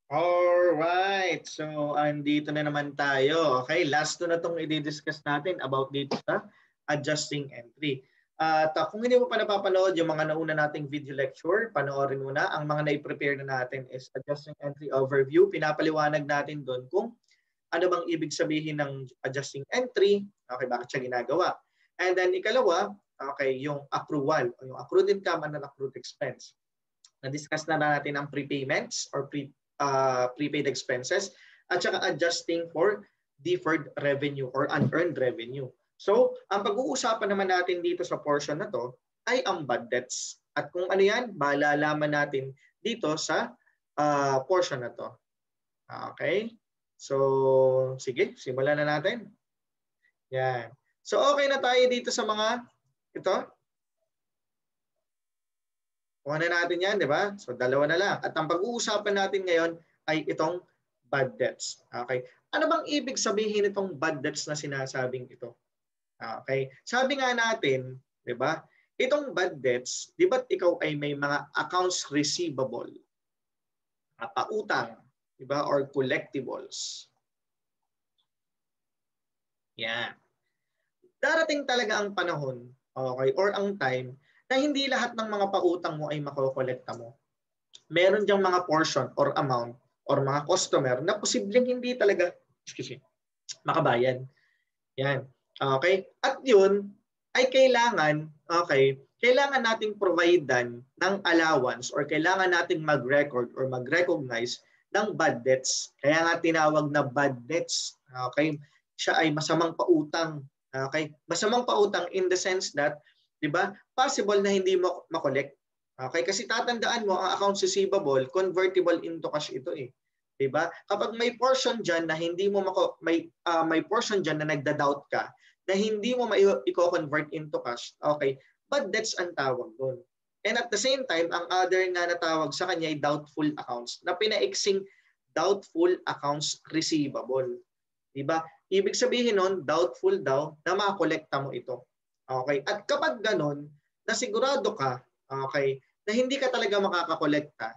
Alright, so andito na naman tayo. Okay, last na itong i-discuss natin about dito sa adjusting entry. At kung hindi mo pa napapanood yung mga nauna nating video lecture, panoorin mo na. Ang mga na-prepare na natin is adjusting entry overview. Pinapaliwanag natin doon kung ano bang ibig sabihin ng adjusting entry, okay, bakit siya ginagawa. And then ikalawa, okay, yung accrual, o yung accrued income and accrued expense. Na-discuss na natin ang prepayments or prepaid expenses at saka adjusting for deferred revenue or unearned revenue. So, ang pag-uusapan naman natin dito sa portion na to ay ang bad debts. At kung ano yan, malalaman natin dito sa portion na to. Okay? So, sige, simulan na natin. Yan. So, okay na tayo dito sa mga ito. Kuha na natin yan, di ba? So, dalawa na lang. At ang pag-uusapan natin ngayon ay itong bad debts. Okay? Ano bang ibig sabihin itong bad debts na sinasabing ito? Okay? Sabi nga natin, di ba? Itong bad debts, di ba ikaw ay may mga accounts receivable, pautang, di ba? Or collectibles. Yan. Darating talaga ang panahon, okay, or ang time, na hindi lahat ng mga pautang mo ay makokolekta mo. Meron diyang mga portion or amount or mga customer na posibleng hindi talaga makabayad. Yan. Okay? At yun ay kailangan, okay, kailangan nating providean ng allowance or kailangan nating mag-record or mag-recognize ng bad debts. Kaya nga tinawag na bad debts. Okay? Siya ay masamang pautang. Okay? Masamang pautang in the sense that, 'di ba? Possible na hindi mo makolekt. Okay? Kasi tatandaan mo ang accounts receivable, convertible into cash ito eh. 'Di ba? Kapag may portion diyan na hindi mo may portion diyan na nagda-doubt ka na hindi mo i-convert into cash, okay? Bad debts ang tawag doon. And at the same time, ang other nga na tawag sa kanya ay doubtful accounts na pinaiksing doubtful accounts receivable. 'Di ba? Ibig sabihin nun, doubtful daw na makolekta mo ito. Okay? At kapag ganun, na sigurado ka, okay, na hindi ka talaga makakakolekta,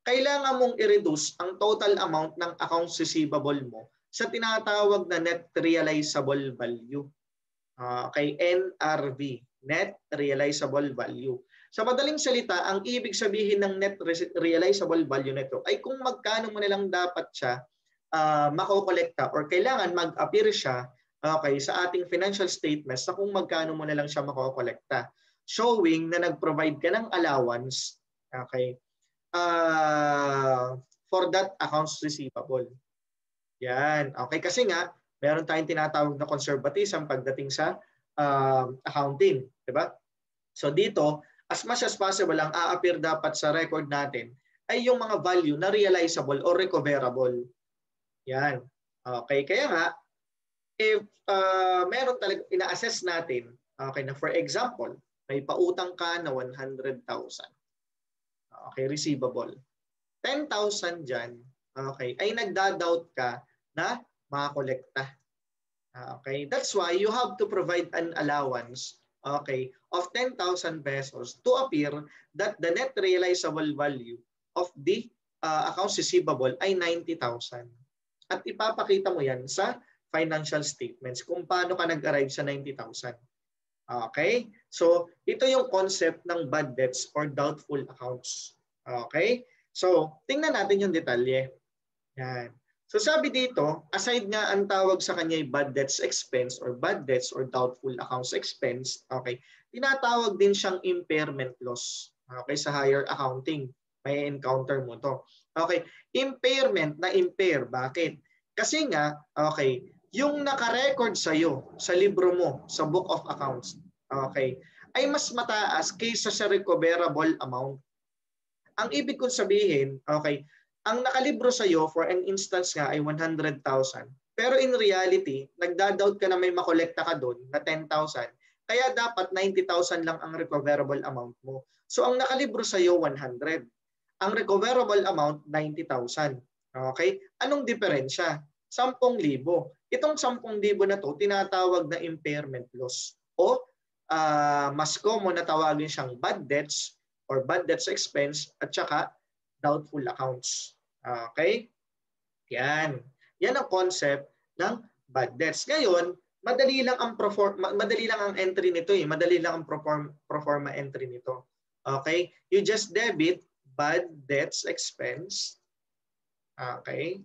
kailangan mong i-reduce ang total amount ng accounts receivable mo sa tinatawag na net realizable value. Okay, NRV, net realizable value. Sa madaling salita, ang ibig sabihin ng net realizable value nito ay kung magkano mo nilang dapat siya makokolekta or kailangan mag-appear siya, okay, sa ating financial statements na kung magkano mo na lang siya makokolekta. Showing na nag-provide ka ng allowance, okay, for that accounts receivable. Yan. Okay, kasi nga, meron tayong tinatawag na conservatism pagdating sa accounting. Diba? So dito, as much as possible, ang a-appear dapat sa record natin ay yung mga value na realizable or recoverable. Yan. Okay, kaya nga, if meron talaga, ina-assess natin, okay, na for example, may pautang ka na 100,000. Okay, receivable. 10,000 dyan, okay, ay nagda-doubt ka na makakolekta. Okay, that's why you have to provide an allowance, okay, of 10,000 pesos to appear that the net realizable value of the accounts receivable ay 90,000. At ipapakita mo yan sa financial statements kung paano ka nag-arrive sa 90,000. Okay? So, ito yung concept ng bad debts or doubtful accounts. Okay? So, tingnan natin yung detalye. Yan. So, sabi dito, aside nga ang tawag sa kanya ay bad debts expense or bad debts or doubtful accounts expense, okay, tinatawag din siyang impairment loss. Okay, sa higher accounting, may encounter mo to. Okay, impairment na impair. Bakit? Kasi nga, okay, yung naka-record sa'yo, sa libro mo, sa book of accounts, okay, ay mas mataas kaysa sa recoverable amount. Ang ibig kong sabihin, okay, ang nakalibro sa'yo for an instance nga ay 100,000. Pero in reality, nagda-doubt ka na may makolekta ka doon na 10,000. Kaya dapat 90,000 lang ang recoverable amount mo. So ang nakalibro sa'yo 100. Ang recoverable amount 90,000. Okay? Anong diferensya? 10,000. Itong 10,000 na to tinatawag na impairment loss o mas common na tawagin siyang bad debts or bad debts expense at saka doubtful accounts. Okay? Yan. Yan ang concept ng bad debts. Ngayon, madali lang ang entry nito eh. Madali lang ang pro forma entry nito. Okay? You just debit bad debts expense. Okay?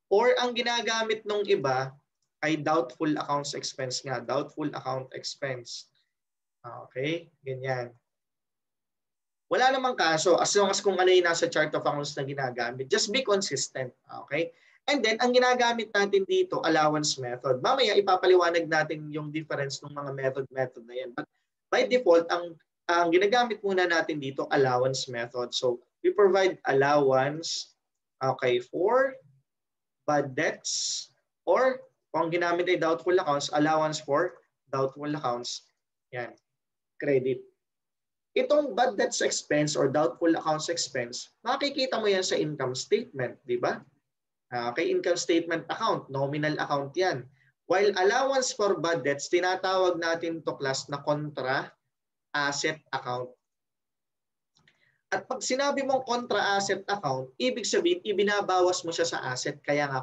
Or ang ginagamit nung iba ay doubtful accounts expense nga. Doubtful account expense. Okay? Ganyan. Wala namang kaso as long as kung ano yung nasa chart of accounts na ginagamit. Just be consistent. Okay? And then, ang ginagamit natin dito, allowance method. Mamaya, ipapaliwanag natin yung difference ng mga method na yan. But by default, ang ginagamit muna natin dito, allowance method. So, we provide allowance, okay, for bad debts, or kung ginamit ay doubtful accounts, allowance for doubtful accounts. Yan, credit. Itong bad debts expense or doubtful accounts expense, makikita mo yan sa income statement, di ba? Kay income statement account, nominal account yan. While allowance for bad debts, tinatawag natin to class na contra asset account. At pag sinabi mong contra asset account, ibig sabihin, ibinabawas mo siya sa asset. Kaya nga,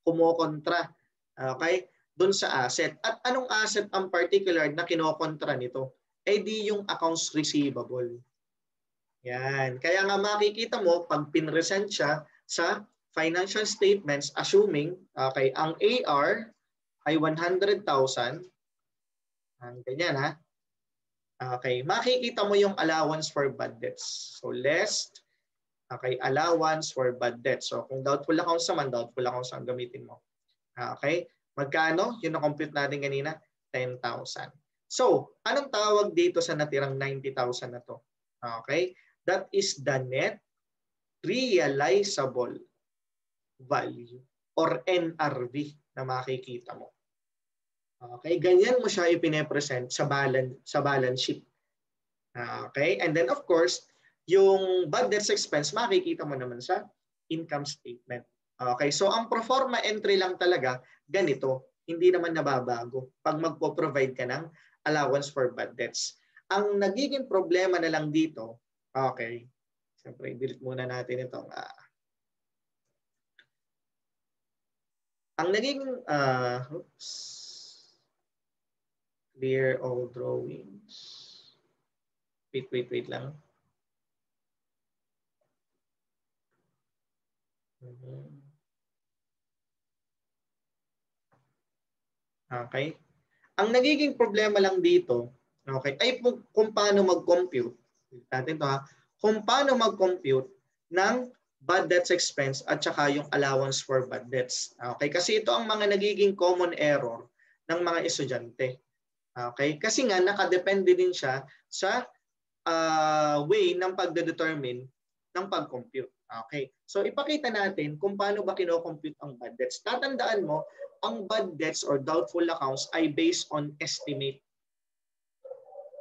kumokontra. Okay? Doon sa asset. At anong asset ang particular na kinokontra nito? Eh di yung accounts receivable. Yan. Kaya nga makikita mo, pag pinresent siya sa financial statements, assuming, okay, ang AR ay 100,000. Ganyan ha. Okay, makikita mo yung allowance for bad debts. So less, okay, allowance for bad debts. So kung doubtful accounts naman, doubtful accounts ang gamitin mo. Okay, magkano? Yun na-compute natin kanina, 10,000. So, anong tawag dito sa natirang 90,000 na to? Okay, that is the net realizable value or NRV na makikita mo. Okay, ganyan mo siya ipine-present sa balance sheet. Okay, and then of course, yung bad debts expense makikita mo naman sa income statement. Okay, so ang pro forma entry lang talaga ganito, hindi naman nababago pag magpo-provide ka ng allowance for bad debts. Ang nagiging problema na lang dito, okay, siyempre delete muna natin itong ang naging oops, clear all drawings. Wait lang. Okay. Ang nagiging problema lang dito, okay, ay kung paano mag-compute. Natin to ha. Kung paano mag-compute ng bad debts expense at saka yung allowance for bad debts. Okay, kasi ito ang mga nagiging common error ng mga estudyante. Okay, kasi nga nakadepende din siya sa way ng pagde-determine ng pag-compute. Okay, so ipakita natin kung paano ba kino-compute ang bad debts. Tatandaan mo, ang bad debts or doubtful accounts ay based on estimate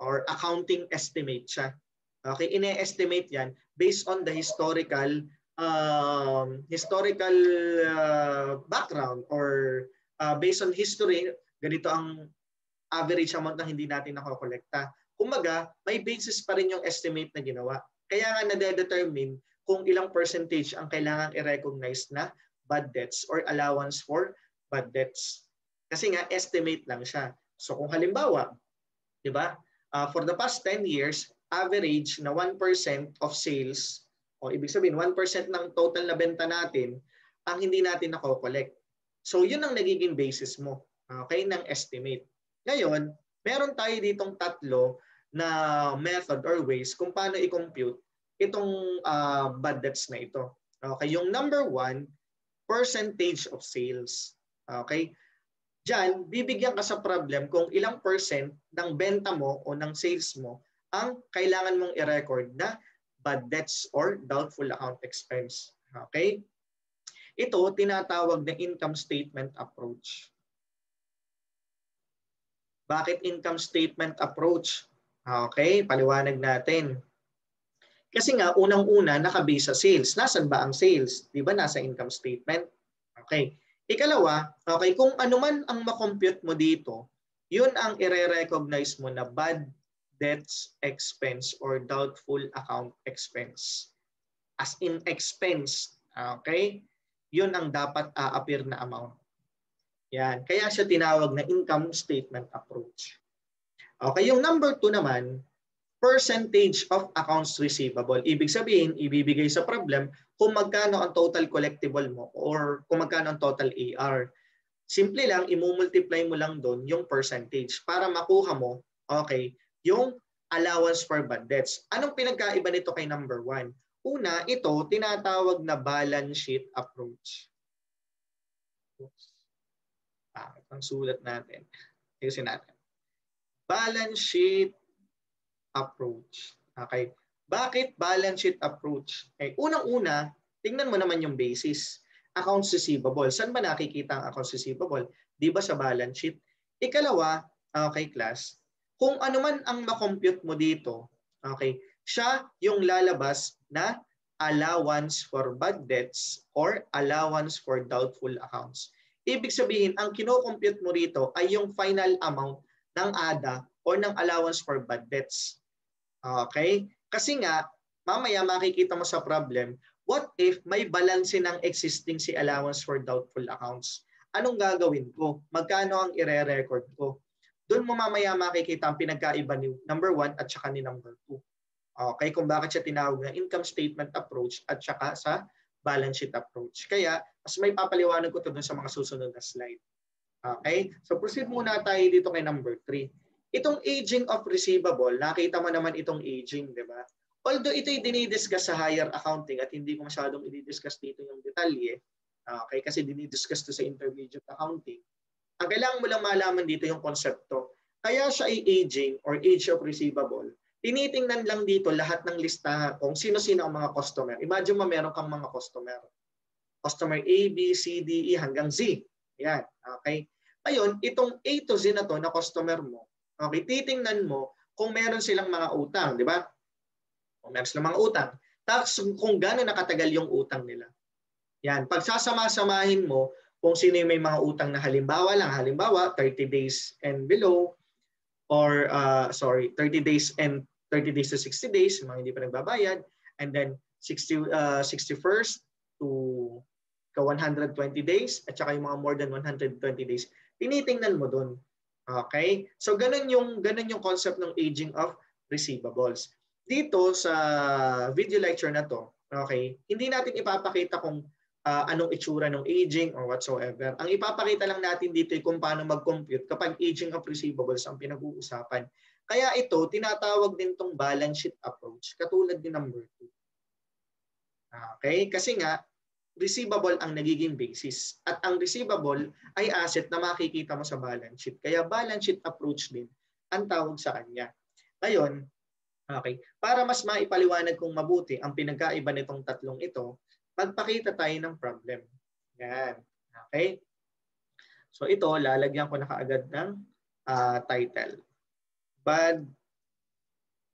or accounting estimate siya. Okay, ine-estimate yan based on the historical background or based on history, ganito ang average amount na hindi natin nakokolekta. Kumbaga, may basis pa rin yung estimate na ginawa. Kaya nga nade-determine kung ilang percentage ang kailangang i-recognize na bad debts or allowance for bad debts. Kasi nga, estimate lang siya. So kung halimbawa, di ba, for the past 10 years, average na 1% of sales, o ibig sabihin 1% ng total na benta natin, ang hindi natin nako-collect. So yun ang nagiging basis mo, okay, ng estimate. Ngayon, meron tayo ditong tatlo na method or ways kung paano i-compute itong bad debts na ito. Okay, yung number 1, percentage of sales. Okay? Diyan, bibigyan ka sa problem kung ilang percent ng benta mo o ng sales mo ang kailangan mong i-record na bad debts or doubtful account expense. Okay? Ito tinatawag na income statement approach. Bakit income statement approach? Okay, paliwanag natin. Kasi nga, unang-una, nakabase sa sales. Nasaan ba ang sales? Di ba nasa income statement? Okay. Ikalawa, okay, kung ano man ang makompute mo dito, yun ang i-recognize mo na bad debts expense or doubtful account expense. As in expense. Okay? yun ang dapat a-appear na amount. Yan. Kaya siya tinawag na income statement approach. Okay, yung number 2 naman, percentage of accounts receivable. Ibig sabihin, ibibigay sa problem kung magkano ang total collectible mo or kung magkano ang total AR. Simple lang, imumultiply mo lang doon yung percentage para makuha mo, okay, yung allowance for bad debts. Anong pinagkaiba nito kay number 1? Una, ito tinatawag na balance sheet approach. Oops. Ang sulat natin. Ayusin natin. Balance sheet approach. Okay. Bakit balance sheet approach? Okay. Unang-una, tingnan mo naman yung basis. Accounts receivable. Saan ba nakikita ang accounts receivable? Di ba sa balance sheet? Ikalawa, okay class, kung ano man ang makompute mo dito, okay, siya yung lalabas na allowance for bad debts or allowance for doubtful accounts. Ibig sabihin, ang kinocompute mo rito ay yung final amount ng ADA or ng allowance for bad debts. Okay? Kasi nga, mamaya makikita mo sa problem, what if may balance ng existing si allowance for doubtful accounts? Anong gagawin ko? Magkano ang ire-record ko? Doon mo mamaya makikita ang pinagkaiba ni number 1 at saka ni number 2. Okay? Kung bakit siya tinawag na income statement approach at saka sa balance sheet approach. Kaya, mas may papaliwanag ko ito dun sa mga susunod na slide. Okay? So proceed muna tayo dito kay number 3. Itong aging of receivable, nakita mo naman itong aging, di ba? Although ito'y dinidiscuss sa higher accounting at hindi ko masyadong i-discuss dito yung detalye, okay, kasi dinidiscuss to sa intermediate accounting, ang kailangan mo lang malaman dito yung konsepto. Kaya siya ay aging or age of receivable, tinitingnan lang dito lahat ng listahan kung sino-sino ang mga customer. Imagine mo meron kang mga customer. Customer A, B, C, D, E hanggang Z. Yan. Okay? Ngayon, itong A to Z na to na customer mo, okay, titingnan mo kung meron silang mga utang, di ba? Kung meron silang mga utang. Tapos kung gano'n nakatagal yung utang nila. Yan. Pag sasama-samahin mo kung sino yung may mga utang na halimbawa 30 days and below, or 30 days and 30 days to 60 days, yung mga hindi pa nagbabayad, and then 61st to 120 days, at saka yung mga more than 120 days, tinitingnan mo doon. Okay? So ganun yung concept ng aging of receivables. Dito sa video lecture na to, okay, hindi natin ipapakita kung anong itsura ng aging or whatsoever. Ang ipapakita lang natin dito ay kung paano mag-compute kapag aging of receivables ang pinag-uusapan. Kaya ito, tinatawag din tong balance sheet approach, katulad din number 2. Okay? Kasi nga, receivable ang nagiging basis. At ang receivable ay asset na makikita mo sa balance sheet. Kaya balance sheet approach din ang tawag sa kanya. Ngayon, okay, para mas maipaliwanag kong mabuti ang pinagkaiba nitong tatlong ito, magpakita tayo ng problem. Yan. Okay? So ito, lalagyan ko na kaagad ng title. Bad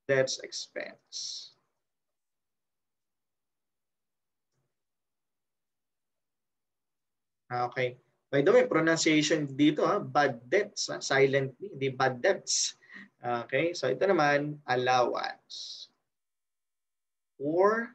debts expense. Okay. By the way, pronunciation dito, bad debts. Silent B, hindi bad debts. Okay. So ito naman, allowance. Or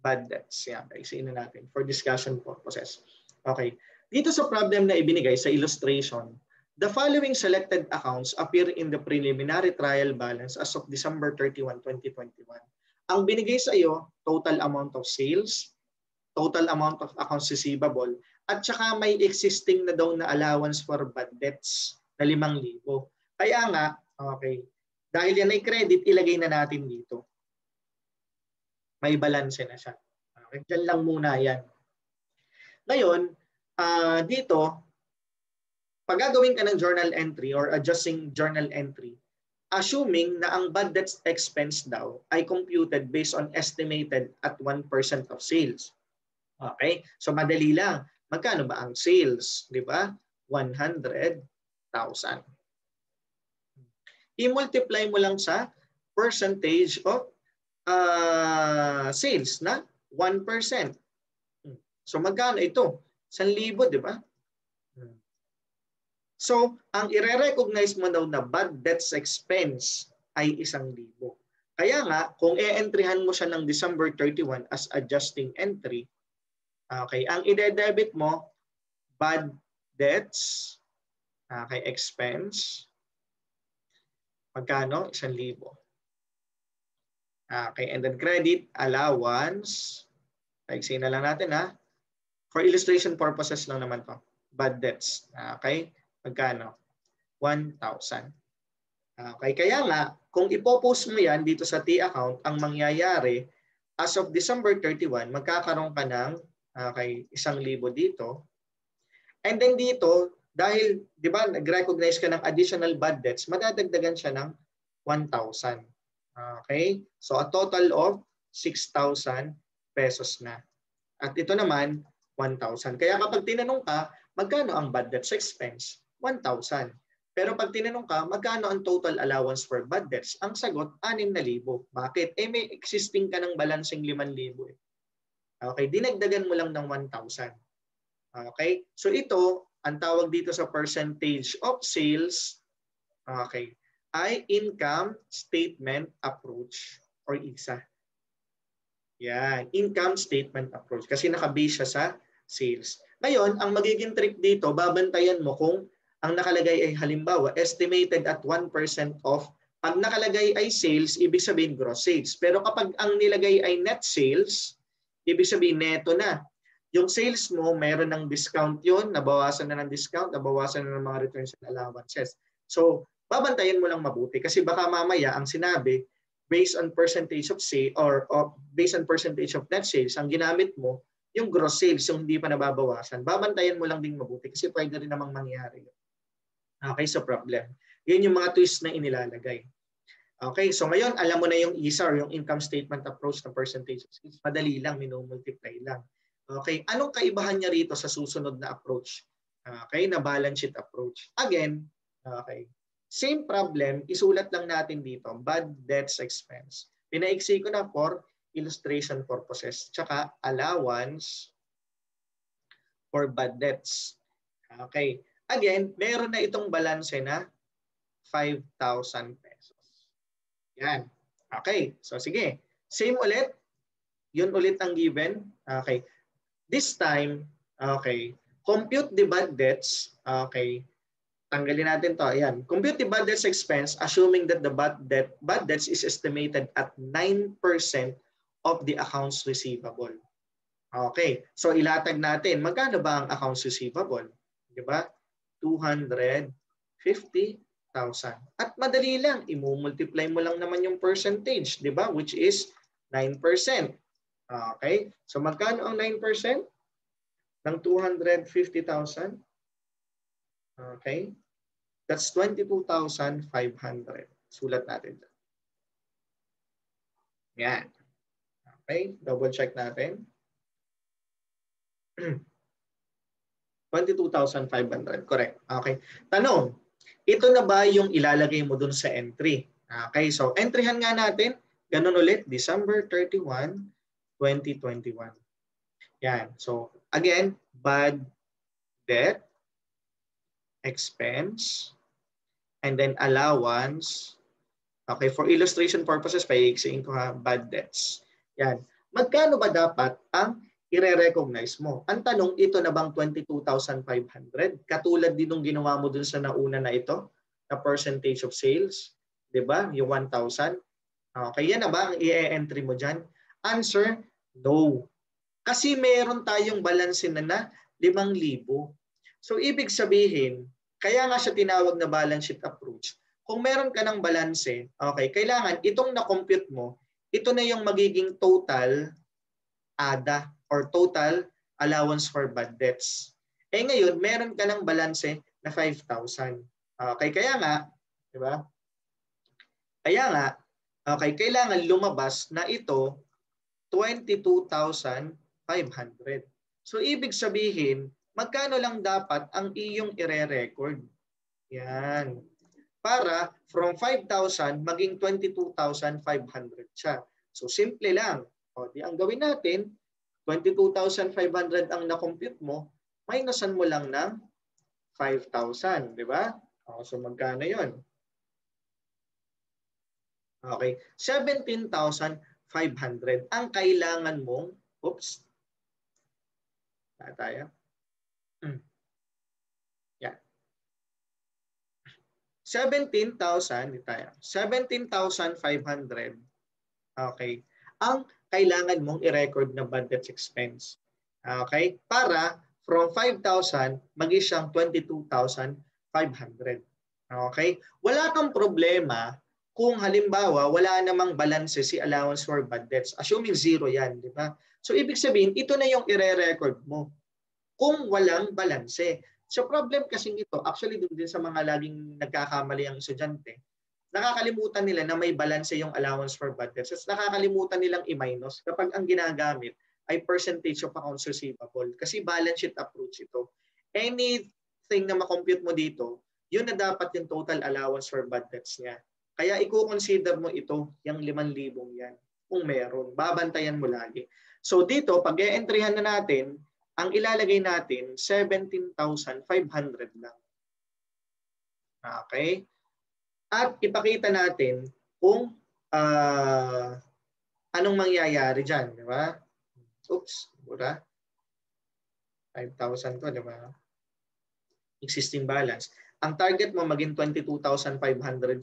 bad debts. Yan, isiin na natin for discussion purposes. Okay. Dito sa problem na ibinigay sa illustration, the following selected accounts appear in the preliminary trial balance as of December 31, 2021. Ang binigay sa iyo, total amount of sales, total amount of accounts receivable, at saka may existing na daw na allowance for bad debts na 5,000. Kaya nga, okay, dahil yan ay credit, ilagay na natin dito. May balance na siya. Okay, dyan lang muna yan. Ngayon, dito, pag gagawin ka ng journal entry or adjusting journal entry, assuming na ang bad debts expense daw ay computed based on estimated at 1% of sales. Okay? So madali lang. Magkano ba ang sales? Di ba? 100,000. I-multiply mo lang sa percentage of sales na 1%. So magkano ito? 1,000, di ba? So, ang i-recognize mo daw na bad debts expense ay 1,000. Kaya nga, kung e-entryhan mo siya ng December 31 as adjusting entry, Okay, ang ide-debit mo, bad debts, okay, expense, magkano? 1,000. Okay, and then credit, allowance, paigsin na lang natin ha. For illustration purposes lang naman to. Bad debts, okay, magkano? 1,000. Okay, kaya nga, kung ipopost mo yan dito sa T account, ang mangyayari, as of December 31, magkakaroon ka ng okay, 1,000 dito. And then dito, dahil, di ba, nag-recognize ka ng additional bad debts, madadagdagan siya ng 1,000. Okay? So, a total of 6,000 pesos na. At ito naman, 1,000. Kaya kapag tinanong ka, magkano ang bad debts expense? 1,000. Pero pag tinanong ka, magkano ang total allowance for bad debts? Ang sagot, 6,000. Bakit? Eh may existing ka ng balancing 5,000. Okay, dinagdagan mo lang ng 1,000. Okay? So ito, ang tawag dito sa percentage of sales, okay, ay income statement approach or ISA. Yan, income statement approach kasi nakabase siya sa sales. Ngayon, ang magiging trick dito, babantayan mo kung ang nakalagay ay halimbawa estimated at 1% of, pag nakalagay ay sales, ibig sabihin gross sales. Pero kapag ang nilagay ay net sales, ibig sabihin neto na. Yung sales mo, meron ng discount yun, nabawasan na ng discount, nabawasan na ng mga returns and allowances. So, babantayan mo lang mabuti kasi baka mamaya ang sinabi, based on percentage of sale or based on percentage of net sales, ang ginamit mo, yung gross sales, yung hindi pa nababawasan. Babantayan mo lang din mabuti kasi pwede rin namang mangyari. Okay, so problem. Yun yung mga twist na inilalagay. Okay, so ngayon, alam mo na yung ISA or yung income statement approach ng percentage of sales. Madali lang, minumultiply lang. Okay, anong kaibahan niya rito sa susunod na approach? Okay, na balance sheet approach. Again, okay, same problem, isulat lang natin dito, bad debts expense. Pinaiksi ko na for illustration purposes, tsaka allowance for bad debts. Okay, again, meron na itong balanse na 5,000 pesos. Yan. Okay, so sige, same ulit. Yun ulit ang given. Okay. This time, okay, compute the bad debts. Okay, tanggalin natin to. Ayan. Compute the bad debts expense assuming that the bad debts is estimated at 9% of the accounts receivable. Okay, so ilatag natin. Magkano ba ang accounts receivable? Di ba? 250,000. At madali lang, imumultiply mo lang naman yung percentage, di ba? Which is 9%. Okay? So magkano ang 9% ng 250,000? Okay? That's 22,500. Sulat natin. Yan. Okay? Double check natin. 22,500. Correct. Okay. Tanong, ito na ba yung ilalagay mo dun sa entry? Okay. So, entryhan nga natin. Ganun ulit. December 31, 2021. Yan. So, again, bad debt, expense, and then allowance. Okay. For illustration purposes, paiiksiin ko ha, bad debts. Yan. Magkano ba dapat ang i-recognize mo? Ang tanong, ito na bang 22,500? Katulad din nung ginawa mo dun sa nauna na ito, na percentage of sales, di ba? Yung 1,000. Okay, yan na ba ang i-entry mo dyan? Answer, no. Kasi meron tayong balanse na 5,000. So, ibig sabihin, kaya nga siya tinawag na balance sheet approach. Kung meron ka ng balanse, okay, kailangan itong na-compute mo, ito na yung magiging total ADA or total allowance for bad debts. Eh ngayon, meron ka ng balanse na 5,000. Okay, kaya nga, di ba? Kaya nga, okay, kailangan lumabas na ito 22,500. So ibig sabihin, magkano lang dapat ang iyong ire-record? Yan. Para from 5,000 maging 22,500 siya. So simple lang. O, di ang gawin natin, 22,500 ang na-compute mo, minusan mo lang ng 5,000, di ba? O, so magkano yon? Okay, 17,500 ang kailangan mong, oops, Tayo. Yan. 17,000, tayo. 17,500. Okay. Ang kailangan mong i-record na bad debts expense. Okay? Para from 5,000 maging siyang 22,500. Okay? Wala kang problema kung halimbawa wala namang balanse si allowance for bad debts. Assuming zero yan, di ba? So ibig sabihin, ito na yung i-record mo kung walang balanse. So problem kasing ito, actually doon din sa mga laging nagkakamali ang estudyante, nakakalimutan nila na may balanse yung allowance for bad debts. So nakakalimutan nilang i-minus kapag ang ginagamit ay percentage of accounts receivable. Kasi balance sheet approach ito. Anything na makompute mo dito, yun na dapat yung total allowance for bad debts niya. Kaya i-consider mo ito, yung 5,000 yan. Kung meron, babantayan mo lagi. So dito, pag i-entryhan na natin, ang ilalagay natin, 17,500 lang. Okay? At ipakita natin kung anong mangyayari dyan. Di ba? Oops, mura. 5,000 to, di ba? Existing balance. Ang target mo maging 22,500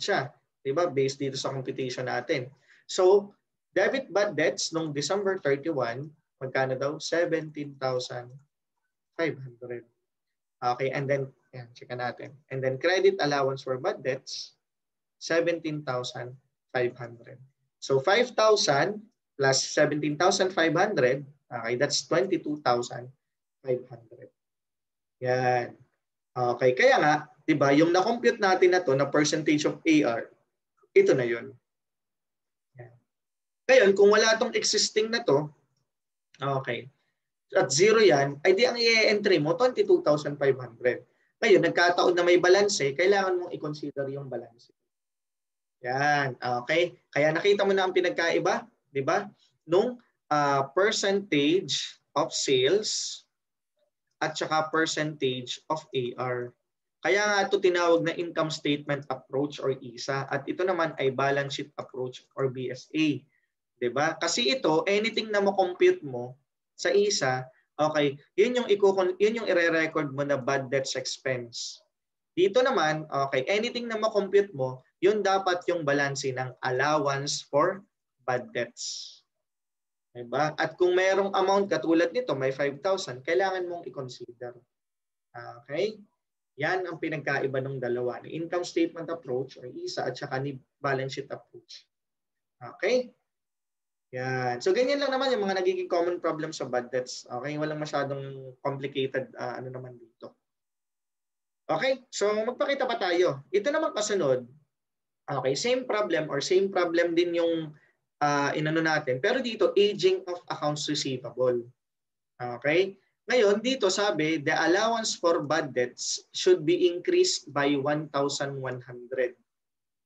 siya. Di ba? Based dito sa computation natin. So, debit bad debts nung December 31, magkano daw? 17,500. Okay, and then, yan, check natin. And then, credit allowance for bad debts, 17,500. So, 5,000 plus 17,500, okay, that's 22,500. Yan. Okay, kaya nga, di ba, yung na-compute natin na to na percentage of AR, ito na yun. Yan. Ngayon, kung wala tong existing na to, okay, at zero yan, ay di ang i-entry mo, 22,500. Ngayon, nagkataon na may balanse, kailangan mong i-consider yung balanse. Yan, okay? Kaya nakita mo na ang pinagkaiba, di ba? Nung percentage of sales at saka percentage of AR. Kaya nga ito tinawag na income statement approach or ISA at ito naman ay balance sheet approach or BSA. Di ba? Kasi ito, anything na mo-compute mo sa ISA, okay, yun yung i-re-record mo na bad debts expense. Dito naman, okay, anything na ma-compute mo, yun dapat yung balanse ng allowance for bad debts. Diba? At kung mayroong amount katulad nito, may 5,000, kailangan mong i-consider. Okay? Yan ang pinagkaiba ng dalawa, ni income statement approach or ISA at saka ni balance sheet approach. Okay? Yan. So ganyan lang naman yung mga nagiging common problems sa bad debts. Okay? Walang masyadong complicated ano naman dito. Okay? So magpakita pa tayo. Ito naman kasunod. Okay, same problem or same problem din yung inano natin. Pero dito, aging of accounts receivable. Okay? Ngayon, dito sabi, the allowance for bad debts should be increased by 1,100.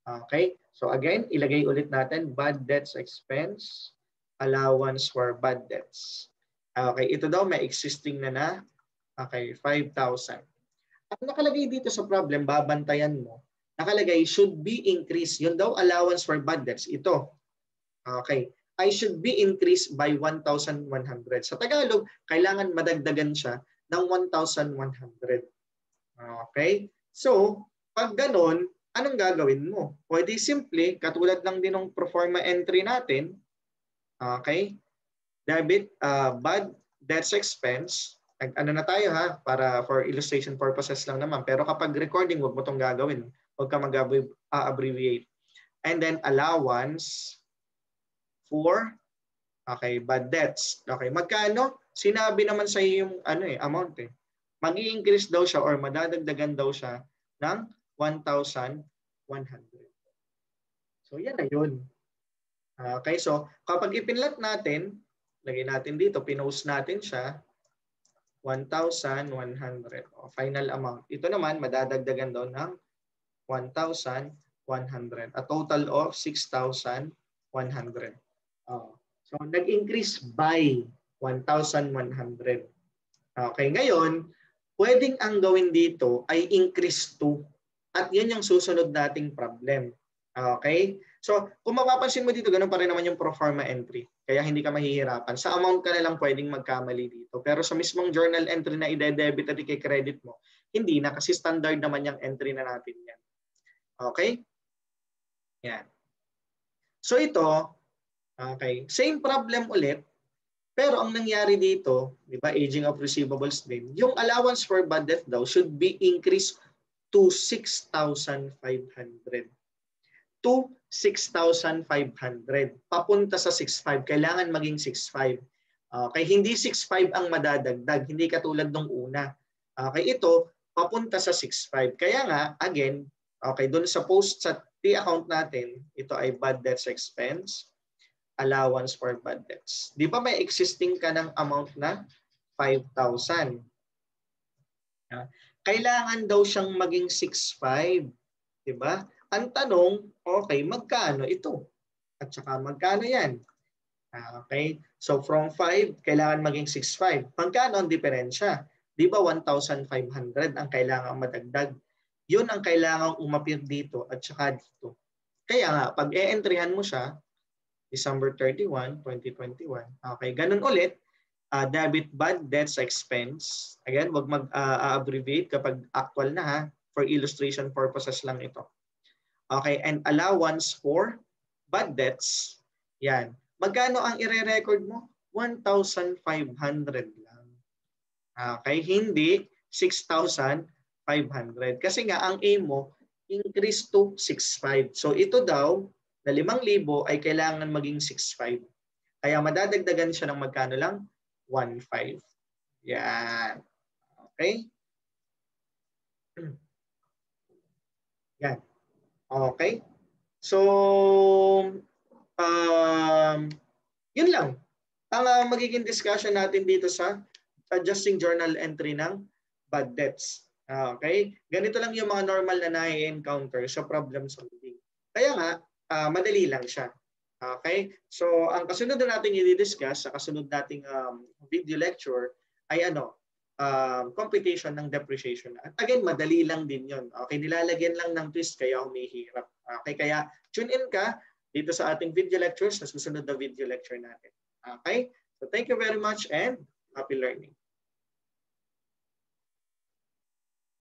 Okay? So again, ilagay ulit natin, bad debts expense, allowance for bad debts. Okay, ito daw may existing na. Okay, 5,000. Ang nakalagay dito sa problem, babantayan mo, nakalagay should be increased. Yun daw allowance for bad debts. Ito. Okay. I should be increased by 1,100. Sa Tagalog, kailangan madagdagan siya ng 1,100. Okay? So, pag ganun, anong gagawin mo? Pwede simple, katulad lang din ng proforma entry natin. Okay? Debit, bad debts expense. Ano na tayo ha? Para for illustration purposes lang naman. Pero kapag recording, huwag mo itong gagawin. Huwag ka mag-abbreviate. And then allowance for bad debts. Okay, magkano? Sinabi naman sa iyo yung amount eh. Mag-i-increase daw siya or madadagdagan daw siya ng 1,100. So yan na yun. Okay, so kapag ipinlat natin, lagay natin dito, pinost natin siya, 1,100. Final amount. Ito naman, madadagdagan daw ng 1,100. A total of 6,100. So, nag-increase by 1,100. Okay, ngayon, pwedeng ang gawin dito ay increase to. At yan yung susunod nating problem. Okay? So, kung mapapansin mo dito, ganun pa rin naman yung proforma entry. Kaya hindi ka mahihirapan. Sa amount ka na lang pwedeng magkamali dito. Pero sa mismong journal entry na ide-debit at i-credit mo, hindi na kasi standard naman yung entry na natin yan. Okay? Yan. So ito, okay, same problem ulit. Pero ang nangyari dito, di ba, aging of receivables din, yung allowance for bad debt daw should be increased to 6,500. To 6,500. Papunta sa 6,500. Kailangan maging 6,500. Okay, hindi 6,500 ang madadagdag. Hindi katulad nung una. Okay, ito, papunta sa 6,500. Kaya nga, again, okay, doon sa post sa T account natin, ito ay bad debts expense, allowance for bad debts. Di ba may existing ka ng amount na 5,000? Kailangan daw siyang maging 6,500. Di ba? Ang tanong, okay, magkano ito? At saka magkano yan? Okay? So from 5, kailangan maging 6,500. Magkano ang diferensya? Di ba 1,500 ang kailangan madagdag? Yun ang kailangan umapir dito at saka dito. Kaya nga, pag e-entryhan mo siya, December 31, 2021. Okay, ganun ulit. Debit bad debts expense. Again, wag mag-abbreviate kapag actual na ha. For illustration purposes lang ito. Okay, and allowance for bad debts. Yan. Magkano ang ire-record mo? 1,500 lang. Okay, hindi 6,500. Kasi nga ang aim mo, increase to 6,500. So ito daw, na 5,000 ay kailangan maging 6,500. Kaya madadagdagan siya ng magkano lang? 1,500. Yan. Okay? Yan. Okay? So, yun lang. Ang magiging discussion natin dito sa adjusting journal entry ng bad debts. Okay? Ganito lang yung mga normal na na-encounter sa problem solving. Kaya nga, madali lang siya. Okay? So, ang kasunod na natin i-discuss sa kasunod nating video lecture ay computation ng depreciation. At again, madali lang din yun. Okay? Nilalagyan lang ng twist kaya humihirap. Okay? Kaya tune in ka dito sa ating video lectures sa susunod na video lecture natin. Okay? So, thank you very much and happy learning.